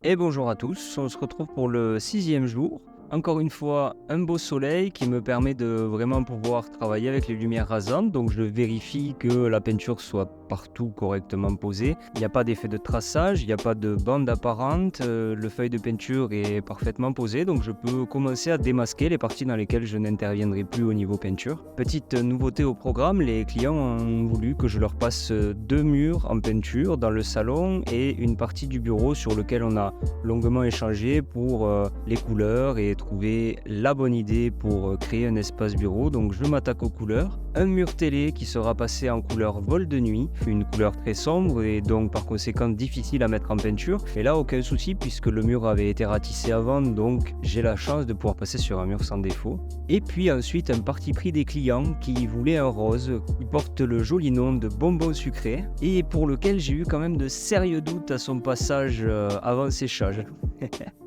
Et bonjour à tous, on se retrouve pour le 6e jour. Encore une fois, un beau soleil qui me permet de vraiment pouvoir travailler avec les lumières rasantes. Donc je vérifie que la peinture soit partout correctement posée. Il n'y a pas d'effet de traçage, il n'y a pas de bande apparente. Le feuille de peinture est parfaitement posé. Donc je peux commencer à démasquer les parties dans lesquelles je n'interviendrai plus au niveau peinture. Petite nouveauté au programme, les clients ont voulu que je leur passe 2 murs en peinture dans le salon et une partie du bureau sur lequel on a longuement échangé pour les couleurs et trouver la bonne idée pour créer un espace bureau. Donc je m'attaque aux couleurs. Un mur télé qui sera passé en couleur vol de nuit, une couleur très sombre et donc par conséquent difficile à mettre en peinture. Et là aucun souci puisque le mur avait été ratissé avant, donc j'ai la chance de pouvoir passer sur un mur sans défaut. Et puis ensuite un parti pris des clients qui voulaient un rose qui porte le joli nom de bonbon sucré et pour lequel j'ai eu quand même de sérieux doutes à son passage avant séchage.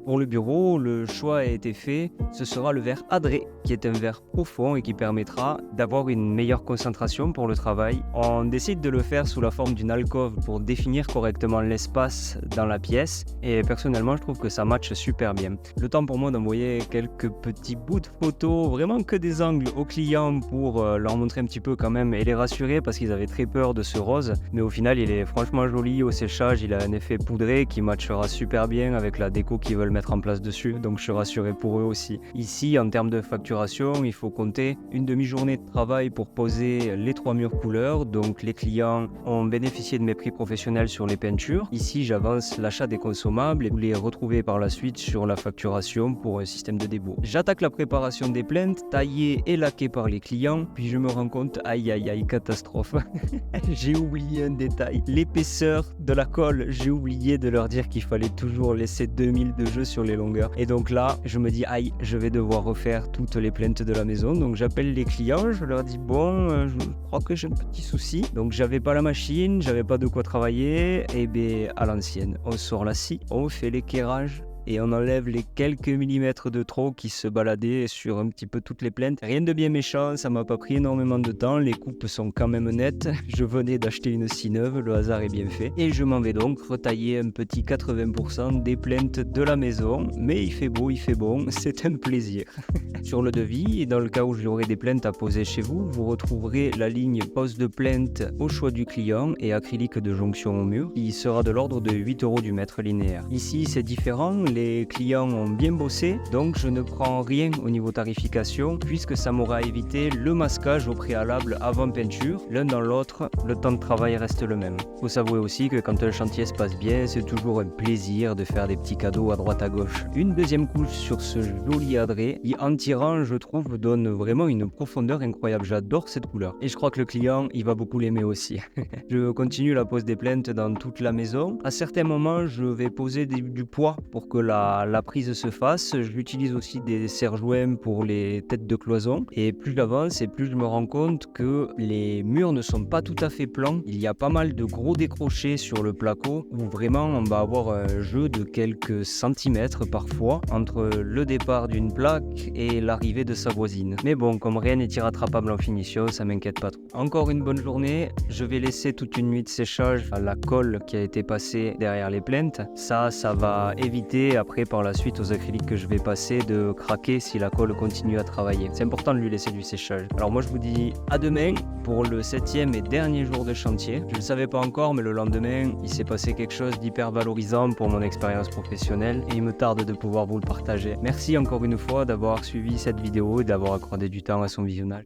Pour le bureau, le choix a été fait, ce sera le verre Adré, qui est un verre profond et qui permettra d'avoir une meilleure concentration pour le travail. On décide de le faire sous la forme d'une alcôve pour définir correctement l'espace dans la pièce et personnellement je trouve que ça matche super bien. Le temps pour moi d'envoyer quelques petits bouts de photos, vraiment que des angles aux clients pour leur montrer un petit peu quand même et les rassurer parce qu'ils avaient très peur de ce rose, mais au final il est franchement joli au séchage, il a un effet poudré qui matchera super bien avec la déco qu'ils veulent mettre en place dessus, donc je suis rassuré pour eux aussi. Ici en termes de facturation, il faut compter une demi-journée de travail pour poser les 3 murs couleurs, donc les clients ont bénéficié de mes prix professionnels sur les peintures. Ici j'avance l'achat des consommables et vous les retrouvez par la suite sur la facturation pour un système de débôt. J'attaque la préparation des plaintes, taillées et laquées par les clients, puis je me rends compte, aïe aïe aïe, catastrophe. J'ai oublié un détail, l'épaisseur de la colle, j'ai oublié de leur dire qu'il fallait toujours laisser 2000 de jeu sur les longueurs. Et donc là, je me dis, aïe, je vais devoir refaire toutes les plaintes de la maison. Donc j'appelle les clients, je leur dis, bon, je crois que j'ai un petit souci. Donc j'avais pas la machine, j'avais pas de quoi travailler. Et bien, à l'ancienne, on sort la scie, on fait l'équerrage et on enlève les quelques millimètres de trop qui se baladaient sur un petit peu toutes les plaintes. Rien de bien méchant, ça m'a pas pris énormément de temps, les coupes sont quand même nettes. Je venais d'acheter une scie neuve, le hasard est bien fait. Et je m'en vais donc retailler un petit 80% des plaintes de la maison. Mais il fait beau, il fait bon, c'est un plaisir. Sur le devis, et dans le cas où j'aurai des plaintes à poser chez vous, vous retrouverez la ligne pose de plainte au choix du client et acrylique de jonction au mur. Il sera de l'ordre de 8 € du mètre linéaire. Ici, c'est différent, les clients ont bien bossé, donc je ne prends rien au niveau tarification, puisque ça m'aura évité le masquage au préalable avant peinture. L'un dans l'autre, le temps de travail reste le même. Faut s'avouer aussi que quand un chantier se passe bien, c'est toujours un plaisir de faire des petits cadeaux à droite à gauche. Une deuxième couche sur ce joli adré, qui en tirant, je trouve, donne vraiment une profondeur incroyable. J'adore cette couleur. Et je crois que le client, il va beaucoup l'aimer aussi. Je continue la pose des plaintes dans toute la maison. À certains moments, je vais poser du poids pour que la prise se fasse. J'utilise aussi des serre-joints pour les têtes de cloison. Et plus j'avance et plus je me rends compte que les murs ne sont pas tout à fait plans. Il y a pas mal de gros décrochés sur le placo où vraiment on va avoir un jeu de quelques centimètres parfois entre le départ d'une plaque et l'arrivée de sa voisine. Mais bon, comme rien n'est irrattrapable en finition, ça m'inquiète pas trop. Encore une bonne journée. Je vais laisser toute une nuit de séchage à la colle qui a été passée derrière les plaintes. Ça va éviter après par la suite aux acryliques que je vais passer de craquer si la colle continue à travailler. C'est important de lui laisser du séchage. Alors moi je vous dis à demain pour le 7e et dernier jour de chantier. Je ne le savais pas encore, mais le lendemain il s'est passé quelque chose d'hyper valorisant pour mon expérience professionnelle et il me tarde de pouvoir vous le partager. Merci encore une fois d'avoir suivi cette vidéo et d'avoir accordé du temps à son visionnage.